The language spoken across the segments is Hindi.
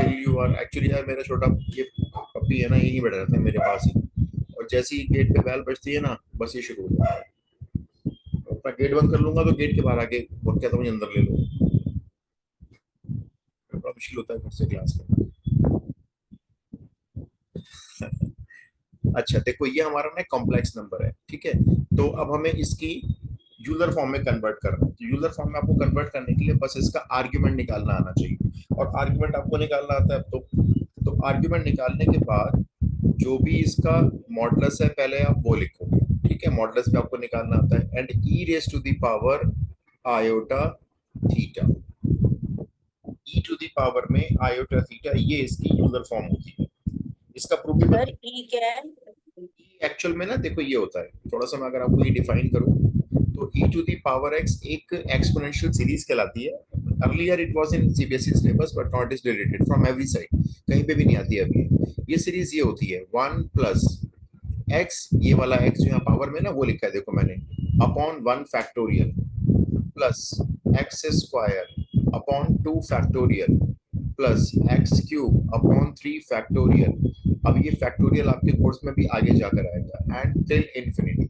टिल यू आर एक्चुअली यार मेरा छोटा ये पपी है ना, यही बैठा रहता है मेरे पास ही, और जैसे ही गेट पे बैल बजती है ना बस ये शुरू हो जाता है। अपना गेट बंद कर लूंगा तो गेट के बाहर आके वो कहता मुझे अंदर ले लो। बड़ा मुश्किल होता है घर से क्लास करना। अच्छा देखो, ये हमारा ना कॉम्प्लेक्स नंबर है, ठीक है। तो अब हमें इसकी यूलर फॉर्म में कन्वर्ट करना है। तो यूलर फॉर्म में आपको कन्वर्ट करने के लिए बस इसका आर्ग्यूमेंट निकालना आना चाहिए, और आर्ग्यूमेंट आपको निकालना आता है। तो आर्ग्यूमेंट निकालने के बाद जो भी इसका मॉडुलस है पहले आप वो लिखोगे, ठीक है। मॉडुलस भी आपको निकालना आता है, and E raise to the power iota theta. E to the power में आयोटा थीटा, ये इसकी यूलर फॉर्म होती है। इसका प्रूफ भी सर बता। ई क्या है? एक्चुअल में ना देखो ये होता है, थोड़ा सा मैं अगर आपको ये डिफाइन करूं, तो e to the power x एक एक्सपोनेंशियल सीरीज कहलाती है। Earlier it was in CBSE syllabus but not is deleted from every side, कहीं पे भी नहीं आती अभी। ये सीरीज ये होती है 1 प्लस x, ये वाला x जो यहाँ पावर में ना वो लिखा है देखो मैंने, upon 1 factorial plus x square upon 2 factorial plus x cube upon 3 factorial. अब ये फैक्टोरियल आपके कोर्स में भी आगे जाकर आएगा, एंड टिल इंफिनिटी।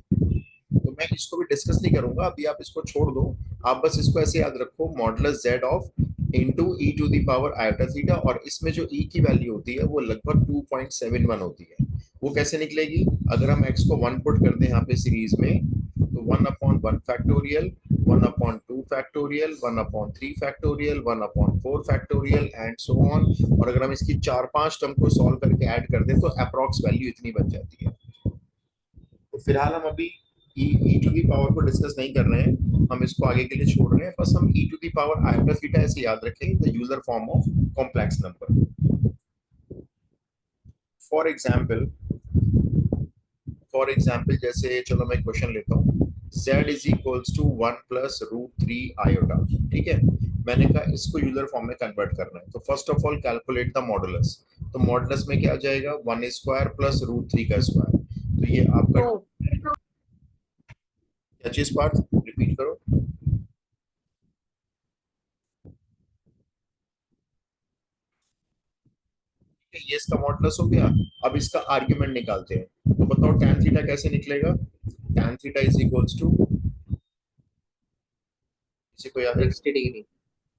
तो मैं इसको भी डिस्कस नहीं करूंगा अभी, आप इसको छोड़ दो। आप बस इसको ऐसे याद रखो, modulus z of into E to the power iota theta, और इसमें जो e की वैल्यू होती है वो लगभग 2.71 होती है। वो कैसे निकलेगी, अगर हम x को 1 पुट कर दें यहाँ पे सीरीज में, तो 1 upon 1 factorial, 1 upon 2 factorial, 1 upon 3 factorial, 1 upon 4 factorial and so on. और अगर हम इसकी 4-5 टर्म को सॉल्व करके ऐड कर दें तो अप्रॉक्स वैल्यू इतनी बन जाती है। तो फिलहाल हम अभी ई टू दी पावर को डिस्कस नहीं कर रहे हैं, हम इसको आगे के लिए छोड़ रहे हैं। बस हम e to the power iota theta ऐसे याद रखें, the Euler form of complex number. For example, जैसे चलो मैं क्वेश्चन लेता हूँ, z is equals to 1 plus root 3 iota, ठीक है। मैंने कहा इसको यूलर फॉर्म में कन्वर्ट करना है, तो first of all calculate the modulus. तो मॉडुलस में क्या आ जाएगा, 1 स्क्वायर प्लस रूट 3 का स्क्वायर। तो ये आपका तो क्या चीज, पार्ट रिपीट करो। ये इसका मॉडुलस हो गया। अब इसका आर्ग्यूमेंट निकालते हैं, तो बताओ tan थीटा कैसे निकलेगा। tan theta is equals to, किसी को याद है, 60 डिग्री।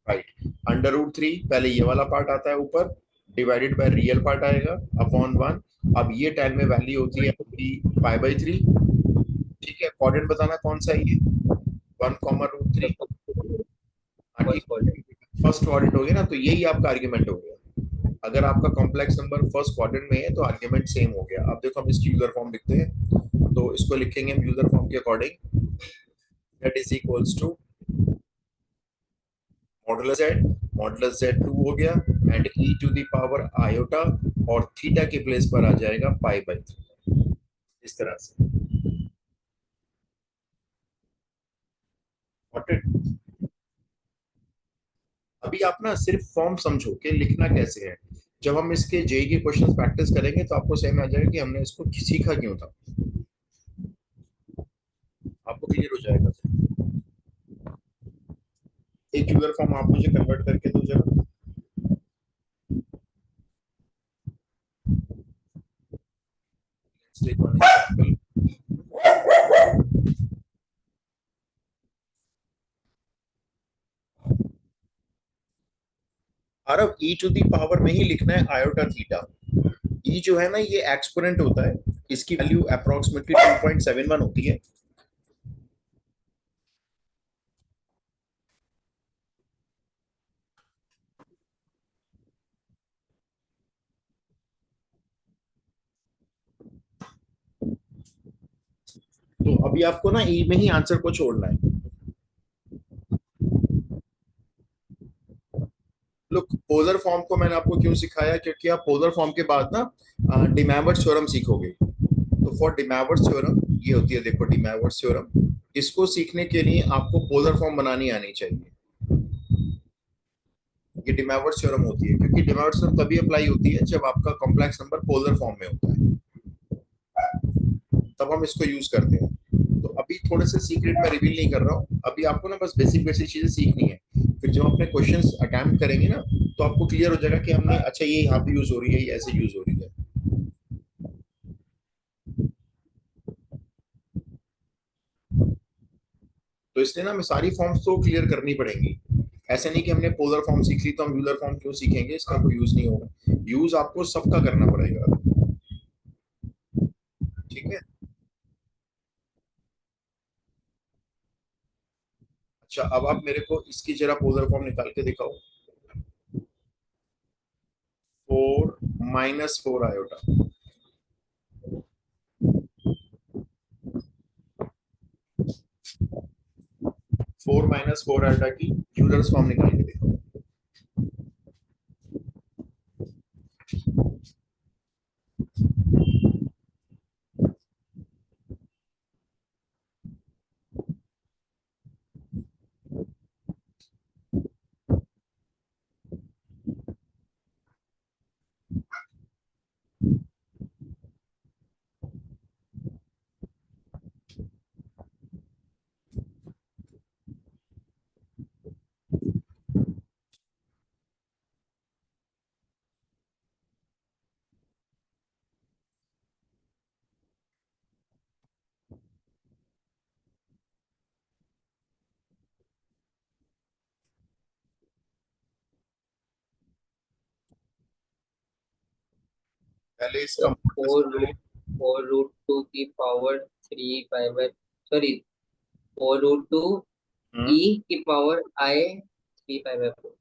राइट, अंडर रूट 3, पहले ये वाला पार्ट आता है ऊपर, डिवाइडेड बाय रियल पार्ट आएगा अपॉन 1। अब ये tan में वैल्यू होती है आपकी पाई बाई 3, ठीक है। कोऑर्डिनेट बताना कौन सा है ये, 1 कॉमा रूट 3। हाँ ठीक, फर्स्ट क्वाड्रेंट। फर्स्ट क्वाड्रेंट हो गया ना, तो यही आपका आर्ग्यूमेंट हो गया। अगर आपका कॉम्प्लेक्स नंबर फर्स्ट क्वाड्रेंट में है तो आर्ग्यूमेंट सेम हो गया। अब देखो हम इसकी यूलर फॉर्म लिखते हैं, तो इसको लिखेंगे हम यूलर फॉर्म के according, that is equals to modulus z 2 हो गया, एंड e to the power iota, और थीटा के प्लेस पर आ जाएगा पाई बाई 3, इस तरह से। Got it? अभी आप ना सिर्फ फॉर्म समझो कि लिखना कैसे है। जब हम इसके जेई के क्वेश्चन प्रैक्टिस करेंगे तो आपको समझ में आ जाएगा कि हमने इसको सीखा क्यों था, आपको क्लियर हो जाएगा। एक यूलर फॉर्म आप मुझे कन्वर्ट करके दो जरा। Let's take one example. आरव e टू दी पावर में ही लिखना है आयोटा थीटा। e जो है ना ये एक्सपोनेंट होता है, इसकी वैल्यू अप्रोक्सीमेटली 2.71 होती है। तो अभी आपको ना e में ही आंसर को छोड़ना है। लुक, पोलर फॉर्म को मैंने आपको क्यों सिखाया, क्योंकि आप पोलर फॉर्म के बाद ना डिमैवर्स थ्योरम सीखोगे। तो फॉर डिमैवर्स थ्योरम, ये होती है देखो डिमैवर्स थ्योरम, इसको सीखने के लिए आपको पोलर फॉर्म बनानी आनी चाहिए। ये डिमैवर्स थ्योरम होती है, क्योंकि डिमैवर्स थ्योरम तभी अप्लाई होती है जब आपका कॉम्प्लेक्स नंबर पोलर फॉर्म में होता है, तब हम इसको यूज करते हैं। तो अभी थोड़े से सीक्रेट मैं रिवील नहीं कर रहा हूँ, अभी आपको ना बस बेसिक बेसिक चीजें सीखनी है। फिर जब अपने क्वेश्चंस अटेम्प्ट करेंगे ना, तो आपको क्लियर हो जाएगा कि हमने अच्छा ये यहाँ पे यूज हो रही है, ये ऐसे यूज हो रही है। तो इसलिए ना हमें सारी फॉर्म्स तो क्लियर करनी पड़ेंगी। ऐसे नहीं कि हमने पोलर फॉर्म सीख ली तो हम यूलर फॉर्म क्यों सीखेंगे, इसका कोई यूज नहीं होगा। यूज आपको सबका करना पड़ेगा। ठीक है। अच्छा अब आप मेरे को इसकी जरा पोलर फॉर्म निकाल के दिखाओ। 4 - 4 आयोटा। 4 - 4 आयोटा की यूलर्स फॉर्म निकाल के दिखाओ। पहले इसका तो मॉडल्स निकालें। 4√2 की पावर 3 पाई बाय, सॉरी, 4√2 हम्म। ई की पावर आई 3 पाई बाय 4।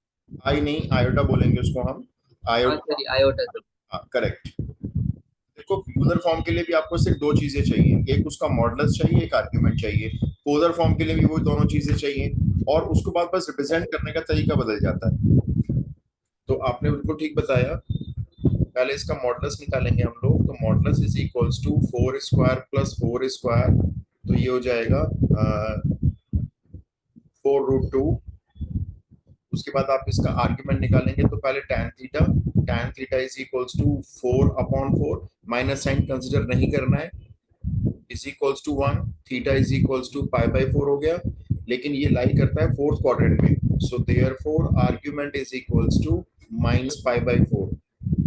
आई नहीं, आयोटा बोलेंगे उसको हम। हाँ आयोटा। Sorry, iota sir. हाँ करेक्ट। देखो यूलर फॉर्म के लिए भी आपको सिर्फ दो चीजें चाहिए, एक उसका मॉडल्स चाहिए, एक आर्ग्यूमेंट चाहिए। पोलर फॉर्म के लिए भी वो दोनों चीजें चाहिए, और उसके बाद बस रिप्रेजेंट करने का तरीका बदल जाता है। तो आपने बिल्कुल ठीक बताया। पहले इसका मॉडल्स निकालेंगे हम लोग, तो modulus is equals to 4 square + 4 square. तो ये हो जाएगा 4√2। उसके बाद आप इसका आर्ग्यूमेंट निकालेंगे, तो पहले tan theta is equals to 4/4, minus sine consider नहीं करना है, is equals to 1। Theta is equals to π/4 हो गया, लेकिन ये लाई करता है फोर्थ क्वाड्रेंट में, so therefore argument is equals to -π/4।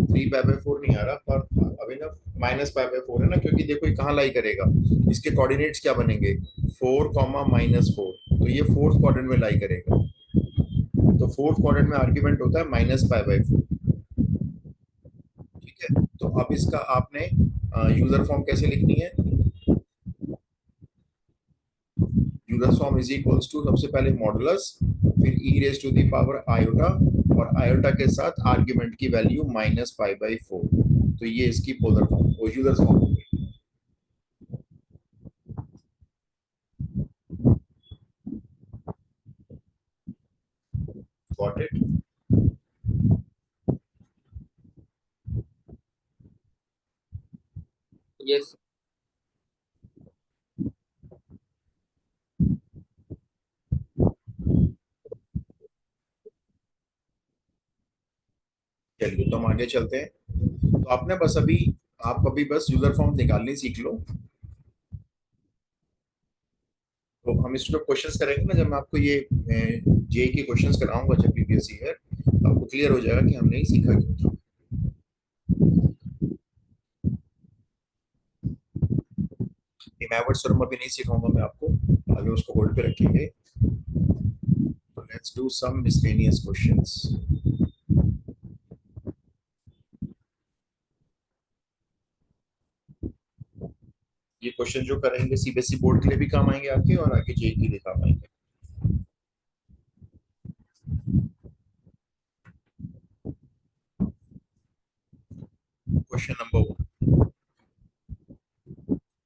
3π/4 नहीं आ रहा पर अभी ना, -π/4 है ना, क्योंकि देखो ये कहाँ लाई करेगा, इसके कोऑर्डिनेट्स क्या बनेंगे, 4, -4, तो ये फोर्थ क्वाड्रेंट में लाई करेगा। तो फोर्थ क्वाड्रेंट में आर्ग्यूमेंट होता है -π/4। ठीक है। तो अब इसका आपने यूजर फॉर्म कैसे लिखनी है। Euler form is equals to सबसे पहले मॉडुलस, फिर e⁻⁴ आयोटा, और आयोटा के साथ आर्ग्यूमेंट की वैल्यू -π/4। तो ये इसकी पोलर फॉर्म वो यूलर फॉर्म हो गई। Got it. यस। चलिए तो हम आगे चलते हैं। तो आपने बस अभी, आप अभी बस यूलर फॉर्म निकालनी सीख लो। तो हम इस पर क्वेश्चंस करेंगे ना, जब मैं आपको ये जे के क्वेश्चंस कराऊंगा जब प्रीवियस ईयर, तो आपको क्लियर हो जाएगा कि हमने ही सीखा क्यों था। मैवर्ड्स और अभी नहीं सिखाऊंगा मैं आपको, आगे उसको होल्ड पे रखेंगे। तो let's do some miscellaneous questions. ये क्वेश्चन जो करेंगे सीबीएसई बोर्ड के लिए भी काम आएंगे आपके, और आगे जेई के लिए काम आएंगे। Question number 1,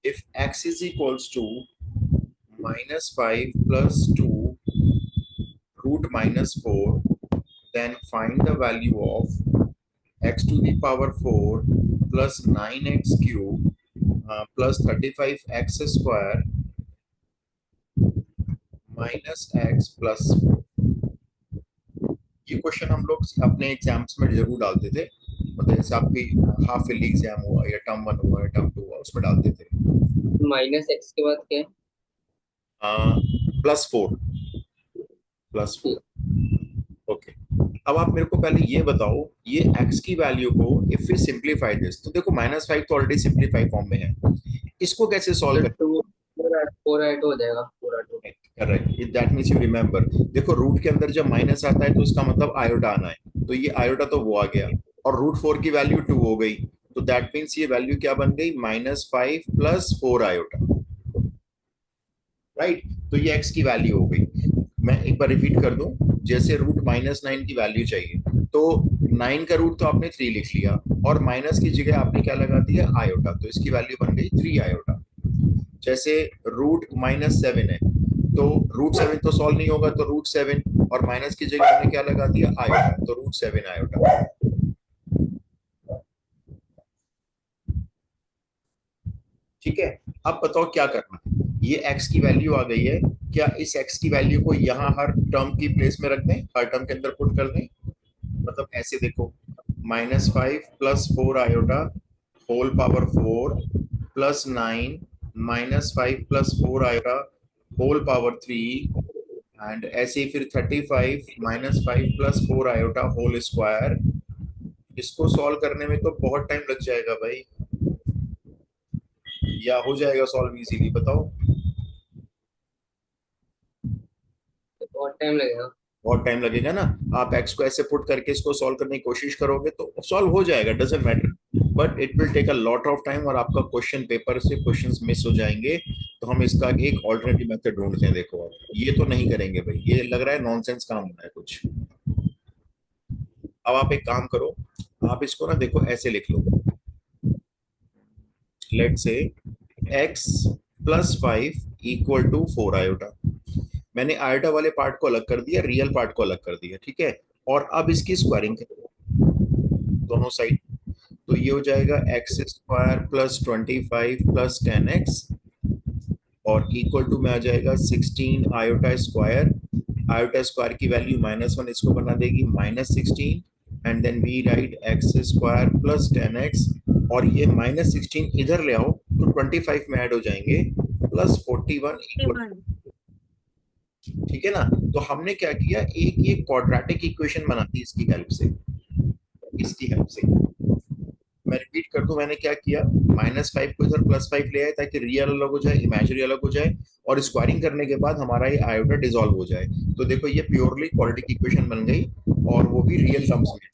if x is equals to -5 + 2 √-4, then find the value of x⁴ plus 9x cube plus 35x² minus x plus 4। ये क्वेश्चन हम लोग अपने एग्जाम्स में जरूर डालते थे, मतलब जैसे आपकी हाफ ईयरली एग्जाम हुआ या टर्म 1 हुआ या टर्म 2 हुआ, उसमें डालते थे। -x के बाद क्या है? +4, +4। ठीक। ओके। अब आप मेरे को पहले ये बताओ, ये x की वैल्यू को इफ वी सिंप्लीफाई दिस, तो देखो -5 तो ऑलरेडी सिंप्लीफाई फॉर्म में है, इसको कैसे सॉल्व तो कर। टू फोर आई टू हो जाएगा, पूरा two. Correct, that means you remember, देखो रूट के अंदर जब माइनस आता है तो उसका मतलब आयोटा आना है, तो ये आयोटा तो वो आ गया, और √4 की वैल्यू 2 हो गई, तो दैट मीन्स ये वैल्यू क्या बन गई, -5 + 4 आयोटा, राइट। तो ये x की वैल्यू हो गई। मैं एक बार रिपीट कर दूं, जैसे √-9 की वैल्यू चाहिए, तो 9 का रूट तो आपने 3 लिख लिया, और माइनस की जगह आपने क्या लगा दिया, आयोटा, तो इसकी वैल्यू बन गई 3 आयोटा। जैसे √-7 है, तो √7 तो सॉल्व नहीं होगा, तो √7, और माइनस की जगह हमने क्या लगा दिया, आयोटा, तो √7 आयोटा। ठीक है। अब बताओ क्या करना है, ये x की वैल्यू आ गई है, क्या इस x की वैल्यू को यहाँ हर टर्म की प्लेस में रख दें, हर टर्म के अंदर पुट कर दें, मतलब ऐसे देखो, -5 + 4 iota whole power 4 +9 -5 + 4 iota whole power 3, and ऐसे ही फिर 35 -5 + 4 आयोटा होल स्क्वायर। इसको सॉल्व करने में तो बहुत टाइम लग जाएगा भाई, या हो जाएगा सॉल्व इजीली, बताओ। तो बहुत टाइम लगेगा। बहुत टाइम लगेगा ना, आप एक्स को ऐसे पुट करके इसको सॉल्व करने की कोशिश करोगे तो सॉल्व हो जाएगा, doesn't matter, but it will take a lot of time, और आपका क्वेश्चन पेपर से क्वेश्चंस मिस हो जाएंगे, तो हम इसका एक ऑल्टरनेटिव मेथड ढूंढते हैं। देखो आप ये तो नहीं करेंगे भाई, ये लग रहा है नॉनसेंस काम हो रहा है कुछ। अब आप एक काम करो, आप इसको ना देखो ऐसे लिख लो, लेट से x +5 = 4 आयोटा, मैंने आयोटा वाले पार्ट को अलग कर दिया, रियल पार्ट को अलग कर दिया, ठीक है। और अब इसकी स्क्वायरिंग करो दोनों साइड, तो ये हो जाएगा x² + 25 + 10x, और इक्वल टू में आ जाएगा 16 आयोटा स्क्वायर, आयोटा स्क्वायर की वैल्यू -1 इसको बना देगी -16, and then we write x² + 10x, और ये -16 इधर ले आओ तो 25 में ऐड हो जाएंगे, +41 इक्वल, 51। ठीक है ना। तो हमने क्या किया, एक ये क्वाड्रेटिक इक्वेशन बना दी इसकी हेल्प से, इसकी हेल्प से। मैं रिपीट कर दूं, मैंने क्या किया, -5 को इधर +5 ले आए ताकि रियल अलग हो जाए, इमेजिनरी अलग हो जाए, और स्क्वायरिंग करने के बाद हमारा ये आयोटा डिसॉल्व हो जाए, तो देखो ये प्योरली क्वाड्रेटिक इक्वेशन बन गई, और वो भी रियल टर्म्स में।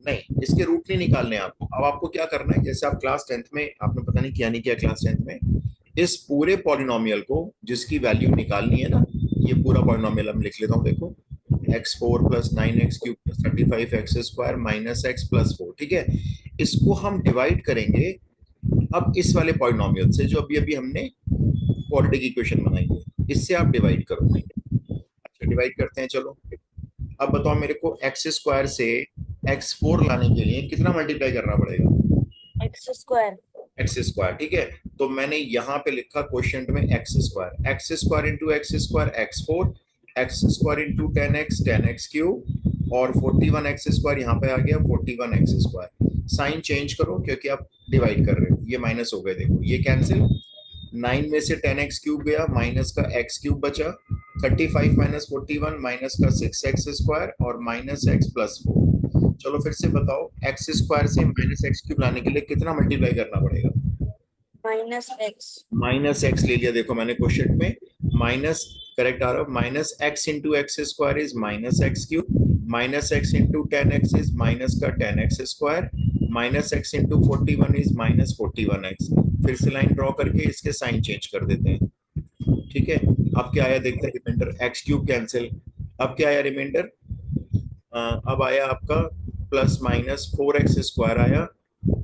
नहीं, इसके रूट नहीं निकालने आपको, अब आपको क्या करना है, जैसे आप क्लास 10th में, आपने पता नहीं किया नहीं किया क्लास 10th में, इस पूरे पॉलिनोमियल को जिसकी वैल्यू निकालनी है ना, ये पूरा पॉलिनोमियल हम लिख लेता हूँ, देखो x4 + 9x³ + 35x² - x + 4, ठीक है। इसको हम डिवाइड करेंगे अब इस वाले पॉलिनोमियल से, जो अभी अभी हमने क्वाड्रेटिक इक्वेशन बनाई है, इससे आप डिवाइड करो। अच्छा डिवाइड करते हैं, चलो। अब बताओ मेरे को x² से x4 लाने के लिए कितना मल्टीप्लाई करना पड़ेगा, x²। x², ठीक है। तो मैंने यहाँ पे लिखा क्वेश्चन में x² × x² x4, x² × 10x 10x³ और 41x² यहाँ पे आ गया 41x²। साइन चेंज करो क्योंकि आप डिवाइड कर रहे हो, ये माइनस हो गए, देखो ये कैंसिल, 9 में से 10x³ गया, माइनस का x³ बचा, 35 - 41 माइनस का 6x² और -x + 4। चलो फिर से बताओ, x² से -x³ लाने के लिए कितना मल्टीप्लाई करना पड़ेगा, -x। -x ले लिया, देखो मैंने क्वेश्चन में माइनस, करेक्ट आ रहा है, -x × x² is -x³, -x × 10x is minus का 10x², -x × 41 इज -41x। फिर से लाइन ड्रॉ करके इसके साइन चेंज कर देते हैं, ठीक है। अब क्या आया देखते हैं, रिमाइंडर x³ कैंसिल, अब क्या आया रिमाइंडर, अब आया आपका ±4x² आया,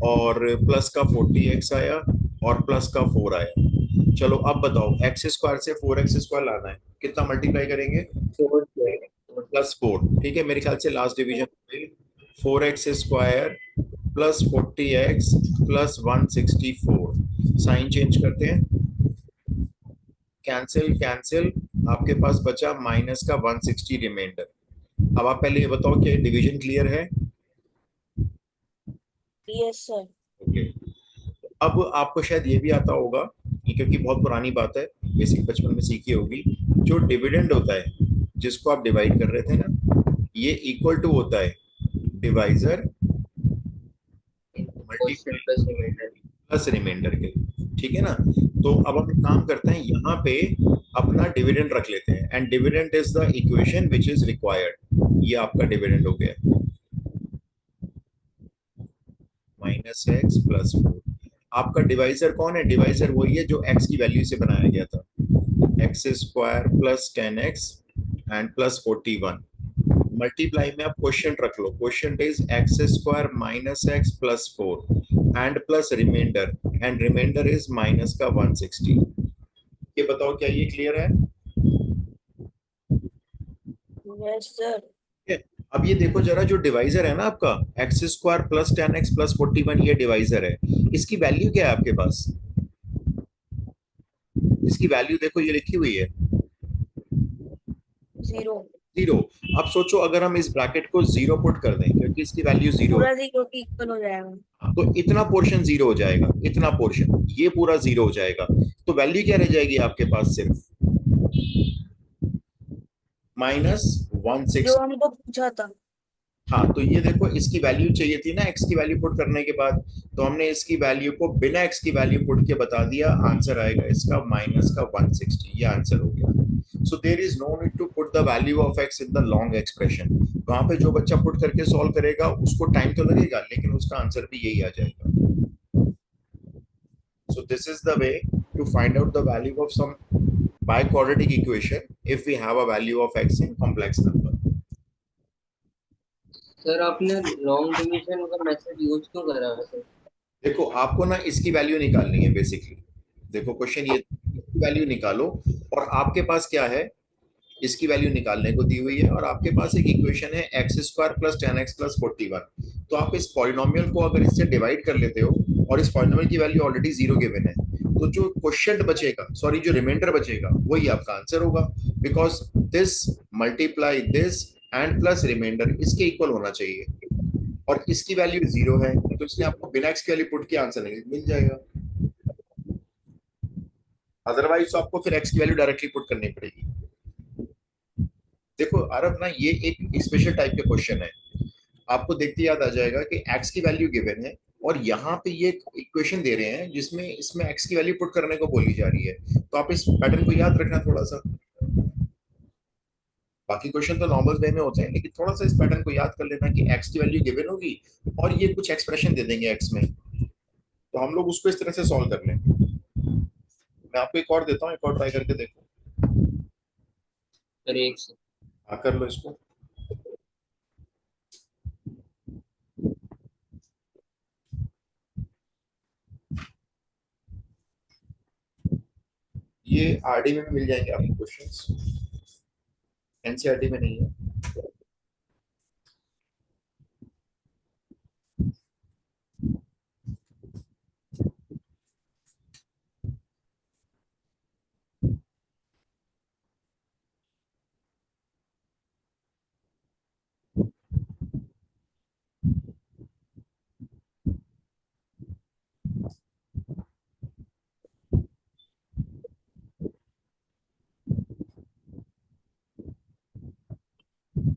और प्लस का 40x आया, और प्लस का 4 आया। चलो अब बताओ, x² से 4x² लाना है, कितना मल्टीप्लाई करेंगे, फोर। +4, ठीक है। मेरे ख्याल से last division 4x² + 40x + 164, sign change करते हैं, कैंसिल कैंसिल, आपके पास बचा माइनस का 160 रिमाइंडर। अब आप पहले ये बताओ कि डिवीजन क्लियर है, यस सर। ओके। अब आपको शायद ये भी आता होगा, ये क्योंकि बहुत पुरानी बात है, बेसिक बचपन में सीखी होगी, जो डिविडेंड होता है, जिसको आप डिवाइड कर रहे थे ना, ये इक्वल टू होता है divisor question multiply plus remainder. Plus remainder के। ठीक है ना? तो अब हम एक काम करते हैं, यहाँ पे अपना डिविडेंड रख लेते हैं, and dividend is the equation which is required. ये आपका डिविडेंड हो गया -x+4। आपका डिवाइजर कौन है? डिवाइजर वही है जो x की वैल्यू से बनाया गया था, x² + 10x एंड +41। मल्टीप्लाई में आप क्वेश्चन रख लो, question is x² - x+4 and plus remainder, and remainder is minus का 160। ये बताओ क्या ये क्लियर है? Yes sir. ठीक है? अब ये देखो जरा, जो डिवाइजर है ना आपका x² + 10x +41, ये डिवाइजर है। इसकी वैल्यू क्या है आपके पास? इसकी वैल्यू देखो, ये लिखी हुई है 0। 0। अब सोचो अगर हम इस ब्रैकेट को 0 पुट कर दें, क्योंकि इसकी वैल्यू 0 है, पूरा 0 के इक्वल हो जाएगा। तो इतना पोर्शन 0 हो जाएगा, इतना पोर्शन ये पूरा 0 हो जाएगा। तो वैल्यू क्या रह जाएगी आपके पास? सिर्फ -160। जो हमको पूछा था। हाँ, तो ये देखो, इसकी वैल्यू चाहिए थी ना x की वैल्यू पुट करने के बाद, तो हमने इसकी वैल्यू को बिना x की वैल्यू पुट के बता दिया। आंसर आएगा इसका -160। ये आंसर हो गया। So there is no need to put the value of x in the long expression. वहां पे जो बच्चा पुट करके सॉल्व करेगा उसको टाइम तो लगेगा, लेकिन उसका आंसर भी यही आ जाएगा। So this is the way to find out the value of some biquadratic equation if we have a value of x in complex number. Sir आपने लॉन्ग डिवीजन का मेथड यूज क्यों करा है सर? देखो, आपको ना इसकी वैल्यू निकालनी है बेसिकली। देखो क्वेश्चन ये, इसकी वैल्यू निकालो, और आपके पास क्या है, इसकी वैल्यू निकालने को दी हुई है, और आपके पास एक इक्वेशन है x² + 10x + 41। तो आप इस पॉलिनोमियल को अगर इससे डिवाइड कर लेते हो, और इस पॉलिनोमियल की वैल्यू ऑलरेडी 0 गिवन है, तो जो क्वेश्चन बचेगा, सॉरी जो रिमाइंडर बचेगा, वही आपका आंसर होगा। Because this multiply this and plus remainder इसके इक्वल होना चाहिए, और इसकी वैल्यू 0 है, तो इसलिए आपको बिना x की वैल्यू पुट के आंसर नहीं मिल जाएगा। अदरवाइज तो आपको फिर x की वैल्यू डायरेक्टली पुट करनी पड़ेगी। देखो आरव ना, ये एक स्पेशल टाइप के क्वेश्चन है, आपको देखते याद आ जाएगा कि x की वैल्यू गिवन है, और यहाँ पे ये इक्वेशन दे रहे हैं जिसमें इसमें x की वैल्यू पुट करने को बोली जा रही है। तो आप इस पैटर्न को याद रखना थोड़ा सा। बाकी क्वेश्चन तो नॉर्मल वे में होते हैं, लेकिन थोड़ा सा इस पैटर्न को याद कर लेना कि x की वैल्यू गिवन होगी, और ये कुछ एक्सप्रेशन दे देंगे x में, तो हम लोग उसको इस तरह से सॉल्व कर लेंगे। मैं आपको एक और देता हूँ, एक और ट्राई करके देखो। सर एक से हाँ, कर लो इसको। ये आरडी में भी मिल जाएंगे आपको क्वेश्चंस, एनसीईआरटी में नहीं है।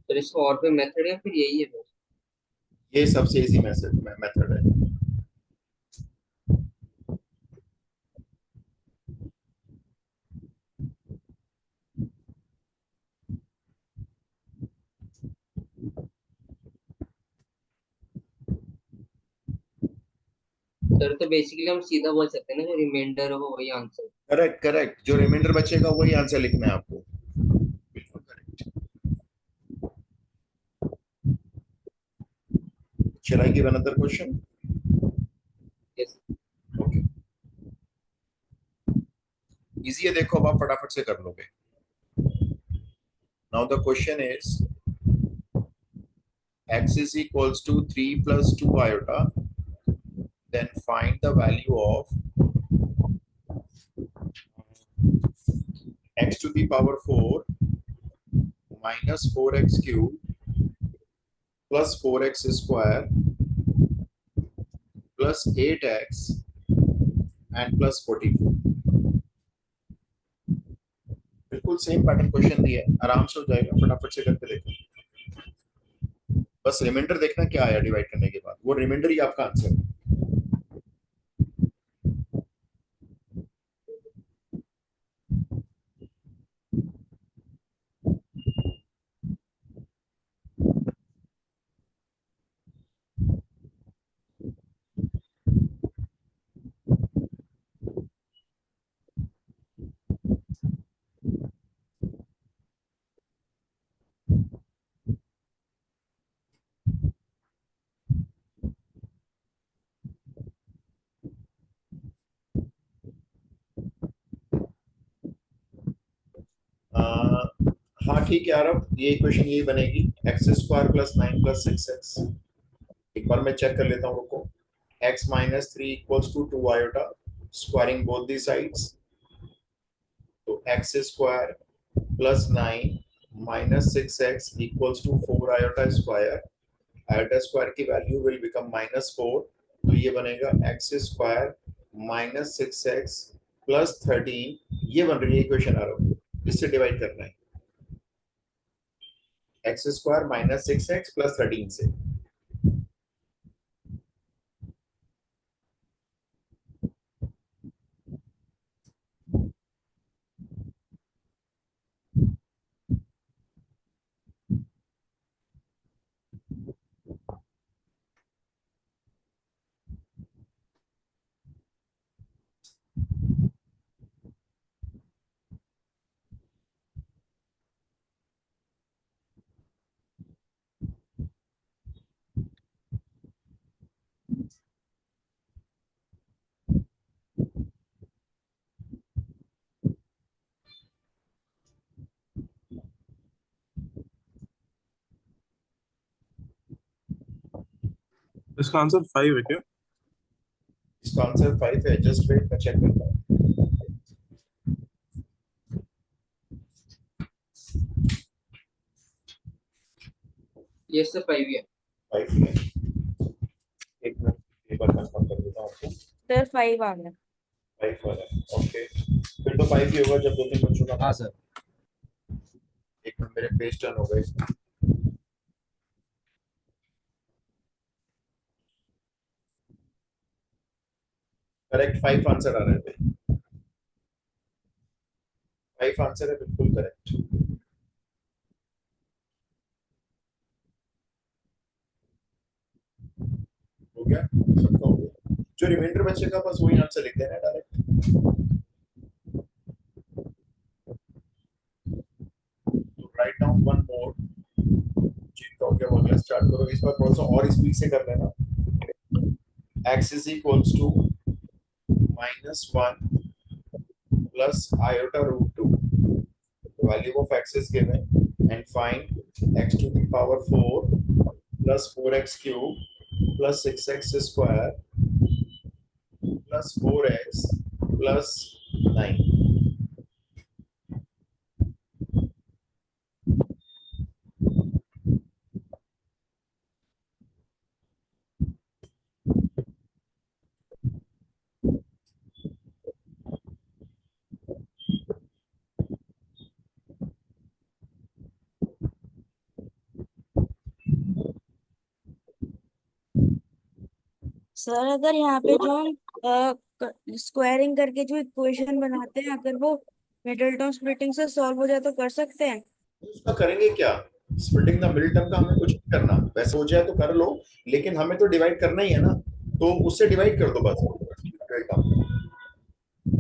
सर इसका और कोई मेथड है फिर यही है बस? ये सबसे इजी मेथड है। सर तो बेसिकली हम सीधा बोल सकते हैं ना, जो रिमाइंडर होगा वही आंसर। करेक्ट करेक्ट, जो रिमाइंडर बचेगा वही आंसर लिखना है आपको। बिल्कुल correct. Shall I give another question? Yes. Okay. Easy है, देखो अब आप फटाफट से कर लोगे। Now the question is x is equals to 3 + 2 iota, then find the value of x to the power 4 minus 4x cube plus 4x square plus 8x and plus 44। बिल्कुल सेम पैटर्न क्वेश्चन दिया है, आराम से हो जाएगा, फटाफट से करके देखो। बस रिमाइंडर देखना क्या आया डिवाइड करने के बाद, वो रिमाइंडर ही आपका आंसर है। हाँ ठीक है यार, अब ये इक्वेशन यही बनेगी, एक्स स्क्वायर प्लस 9 + 6x। एक बार मैं चेक कर लेता हूँ, रुको। x minus 3 equals to 2 iota, squaring both the sides, तो x square plus 9 minus 6x equals to 4 iota square. Iota square की वैल्यू विल बिकम -4, तो ये बनेगा x square minus 6x plus 13, ये बन रही है इक्वेशन आर, इससे डिवाइड करना है x square minus 6x plus 13 से। इसका आंसर 5 है क्या? इसका आंसर 5 है, जस्ट वेट, मैं चेक करता हूँ। ये सब 5 है। 5 है, एक मिनट, एक बार कंफर्म कर देता हूँ आपको। सर 5 आ गया। 5 वाला, ओके, फिर तो 5 ही होगा जब 2-3 बच्चों का। हाँ सर। एक मिनट, मेरे पेज टर्न हो गए। करेक्ट, 5 आंसर आ रहे थे, 5 आंसर है, बिल्कुल करेक्ट। हो गया सबका, हो गया, जो रिमाइंडर बचेगा बस वही आंसर लिख देना डायरेक्ट। तो राइट डाउन वन मोर, जिनका हो गया वो अगला स्टार्ट करो, इस बार थोड़ा सा और स्पीड से कर लेना। x is equals to -1 plus iota root 2. The value of x is given and find x to the power 4 plus 4x cube plus 6x square plus 4x plus 9. Sir अगर यहाँ पे जो हम स्क्वायरिंग करके जो इक्वेशन बनाते हैं, अगर वो मिडल स्प्लिटिंग से सॉल्व हो जाए तो कर सकते हैं। उसका करेंगे क्या? स्प्लिटिंग द मिडिल टर्म का हमें कुछ नहीं करना, वैसे हो जाए तो कर लो, लेकिन हमें तो डिवाइड करना ही है ना, तो उससे डिवाइड कर दो बस।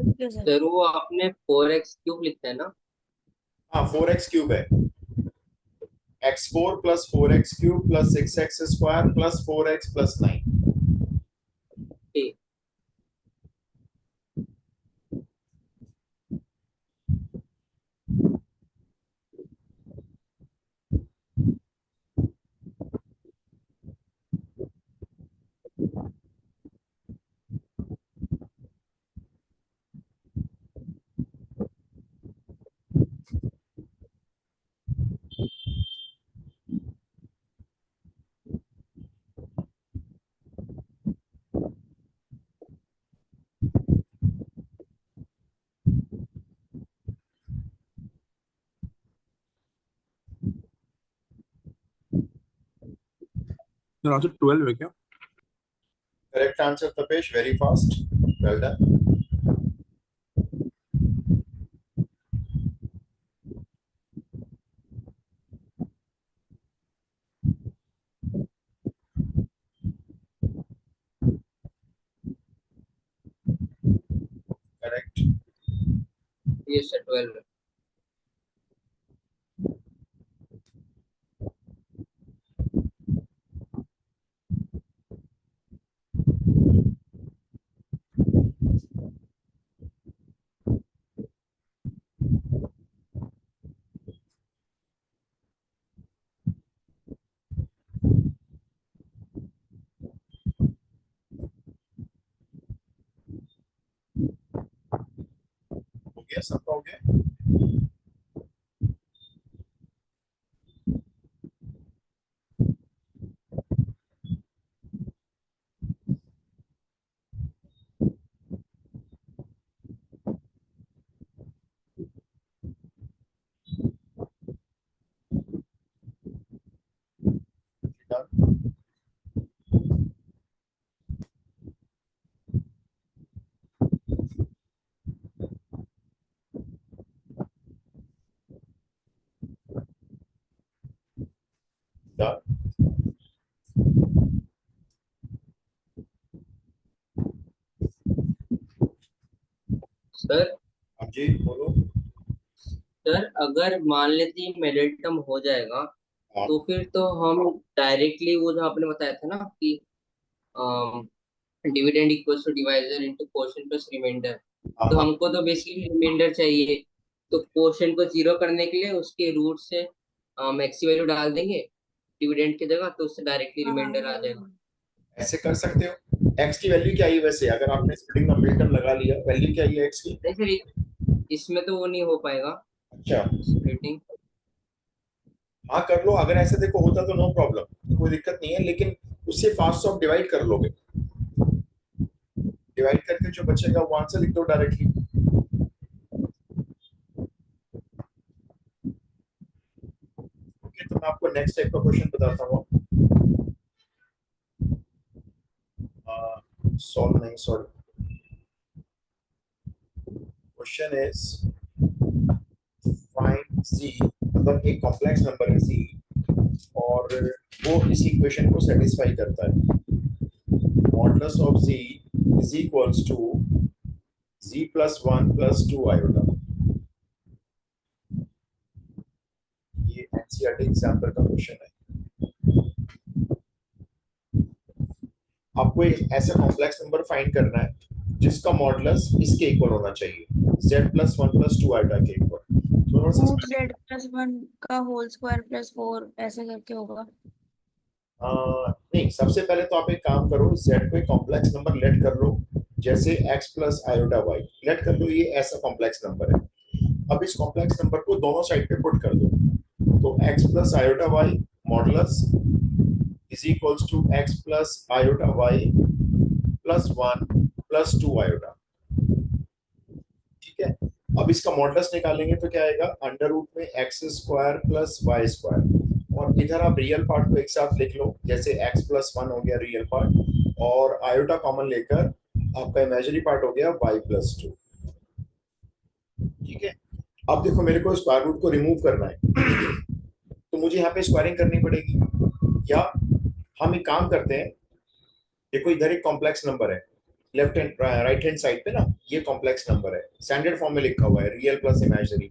Okay sir. सर वो आपने 4x³ लिखा है ना? हाँ 4x क्यूब है, x4 plus 4x cube plus 6x square plus 4x plus 9। ठीक। Your answer 12 है क्या? Correct answer, Tapesh. Very fast. Well done. Correct. Yes sir, 12. हो गया, सबका हो गया? Done. Done. सर अब जी बोलो। सर अगर मान लेते मिडिल टर्म हो जाएगा हाँ तो फिर तो हम डायरेक्टली वो जो आपने बताया था ना कि dividend equals to divisor into quotient plus remainder, हाँ तो हाँ। हमको तो बेसिकली रिमाइंडर चाहिए, तो कोशेंट को जीरो करने के लिए उसके रूट से मैक्सी वैल्यू डाल देंगे डिविडेंड की जगह, तो उससे डायरेक्टली रिमाइंडर आ जाएगा। ऐसे कर सकते हो। x की वैल्यू क्या आई वैसे, अगर आपने स्प्लिटिंग का मिड टर्म लगा लिया, वैल्यू क्या आई है x की? नहीं सर, इसमें तो वो नहीं हो पाएगा अच्छा, स्प्लिटिंग। हाँ कर लो। अगर ऐसे देखो होता तो नो प्रॉब्लम, कोई दिक्कत नहीं है, लेकिन उससे फास्ट ऑफ डिवाइड कर लोगे। डिवाइड करके जो बचेगा वो आंसर लिख दो डायरेक्टली। ओके, तो मैं आपको नेक्स्ट टाइप का क्वेश्चन बताता हूँ। सॉल्व नहीं, sorry. Question is find z, मतलब एक कॉम्प्लेक्स नंबर है z और वो इस इक्वेशन को सेटिस्फाई करता है। Modulus of z is equals to z plus 1 plus 2 iota. ये एनसीईआरटी एग्जाम्पल का क्वेश्चन है। आपको एक ऐसा कॉम्प्लेक्स नंबर फाइंड करना है जिसका मॉडुलस इसके इक्वल होना चाहिए, z प्लस 1 प्लस 2 आयोटा के इक्वल। थोड़ा सा जेड प्लस वन का होल स्क्वायर प्लस फोर ऐसे करके होगा। नहीं, सबसे पहले तो आप एक काम करो, z को एक कॉम्प्लेक्स नंबर लेट कर लो, जैसे x plus iota y let कर लो। ये ऐसा कॉम्प्लेक्स नंबर है। अब इस कॉम्प्लेक्स नंबर को दोनों साइड पे पुट कर दो, तो x plus iota y modulus is equals to x plus iota y plus 1 plus 2 iota. ठीक है, अब इसका मॉडुलस निकालेंगे तो क्या आएगा, अंडर रूट में X square plus Y square, और इधर आप रियल पार्ट को एक साथ लिख लो, जैसे एक्स प्लस 1 हो गया रियल पार्ट, और आयोटा कॉमन लेकर आपका इमेजिनरी पार्ट हो गया वाई प्लस 2। ठीक है, अब देखो मेरे को स्क्वायर रूट को रिमूव करना है तो मुझे यहाँ पे स्क्वायरिंग करनी पड़ेगी, या हम एक काम करते हैं, देखो इधर एक कॉम्प्लेक्स नंबर है left hand right hand side पे ना, ये कॉम्प्लेक्स नंबर है, स्टैंडर्ड फॉर्म में लिखा हुआ है रियल प्लस इमेजिनरी।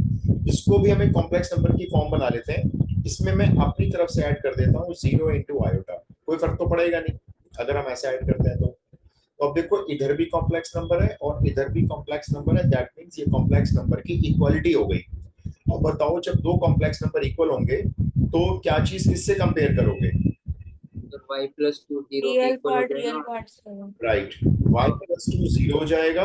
इसको भी हम एक कॉम्प्लेक्स नंबर की फॉर्म बना लेते हैं, इसमें मैं अपनी तरफ से ऐड कर देता हूँ 0 इंटू आयोटा। कोई फर्क तो पड़ेगा नहीं अगर हम ऐसे ऐड करते हैं तो अब देखो इधर भी कॉम्प्लेक्स नंबर है और इधर भी कॉम्प्लेक्स नंबर है, दैट मींस ये कॉम्प्लेक्स नंबर की इक्वालिटी हो गई। अब बताओ, जब दो कॉम्प्लेक्स नंबर इक्वल होंगे तो क्या चीज किससे कंपेयर करोगे? तो y प्लस 2 0 के रियल इक्वल हो पार्ट जाएगा। से। राइट, y प्लस 2 0 हो जाएगा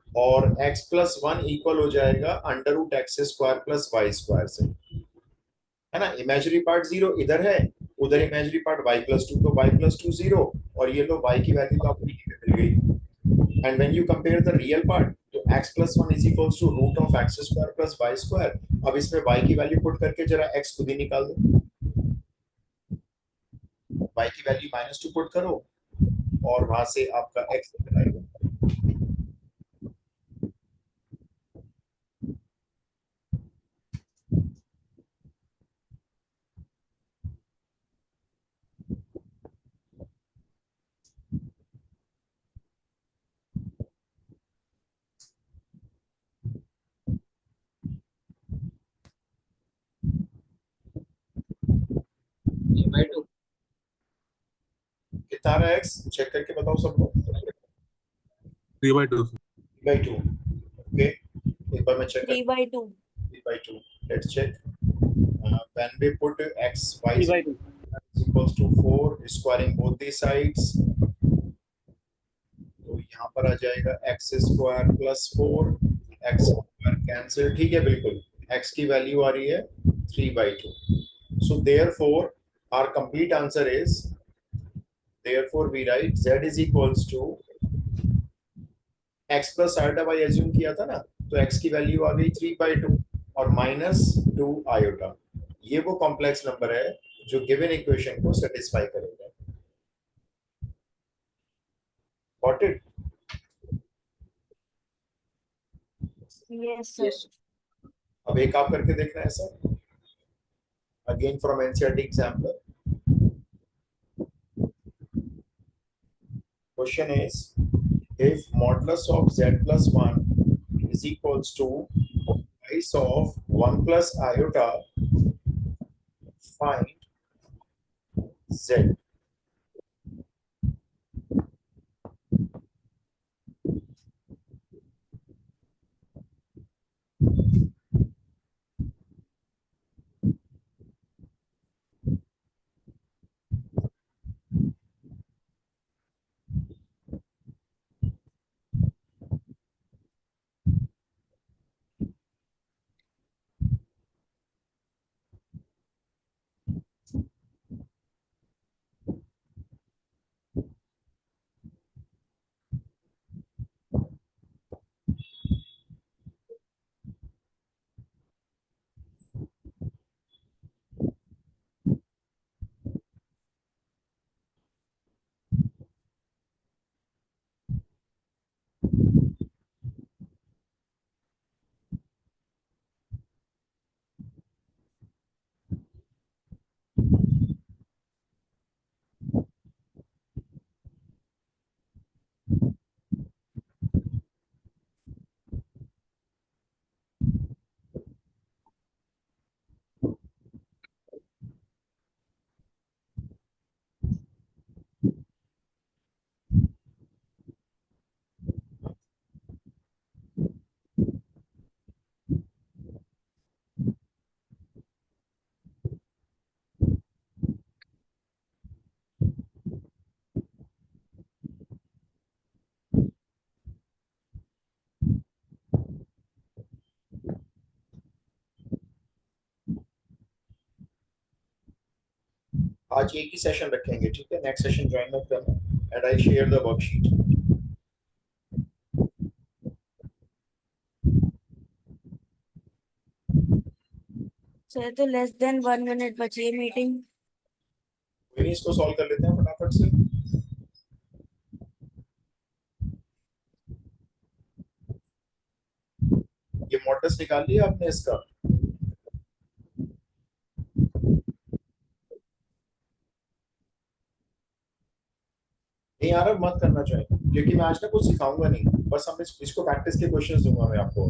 और x प्लस 1 इक्वल हो जाएगा under root X square plus Y square से, है ना। इमेजिनरी पार्ट 0 इधर है, उधर इमेजिनरी पार्ट y प्लस 2, तो y प्लस 2 0, और ये लो y की वैल्यू तो आपको यहीं पे मिल गई। And when you compare the real part, तो x plus 1 is equals to root of X square plus Y square. अब इसमें y की वैल्यू पुट करके जरा x खुद ही निकाल दो। y की वैल्यू -2 पुट करो और वहां से आपका x निकल आएगा। by 2 कितना आ रहा है x चेक करके बताओ सब लोग। 3/2 3/2 ओके, एक बार मैं check 3/2 3/2 let's check when we put x y 3/2 is equals to 4 squaring both the sides, तो यहाँ पर आ जाएगा x square plus 4 x square cancel, ठीक है बिल्कुल, x की वैल्यू आ रही है 3/2। so therefore our complete answer is, therefore we write z is equals to x plus iota y assume किया था ना, तो x की वैल्यू आ गई 3/2 और -2 आयोटा। ये वो कॉम्प्लेक्स नंबर है जो गिवन इक्वेशन को सेटिस्फाई करेगा। Got it? Yes sir. yes अब एक आप करके देखना है sir, again from NCERT example. Question is if modulus of z plus 1 is equals to price of 1 plus iota, find z। आज एक ही सेशन रखेंगे, ठीक है, नेक्स्ट सेशन ज्वाइन मत करना, and I share the worksheet. Sir तो लेस देन 1 मिनट बची है मीटिंग। कोई नहीं, इसको सॉल्व कर लेते हैं फटाफट से। ये मॉडल्स निकाल लिया आपने इसका? नहीं यार, अब मत करना चाहिए, क्योंकि मैं आज ना कुछ सिखाऊंगा नहीं, बस हम इसको प्रैक्टिस के क्वेश्चंस दूंगा मैं आपको।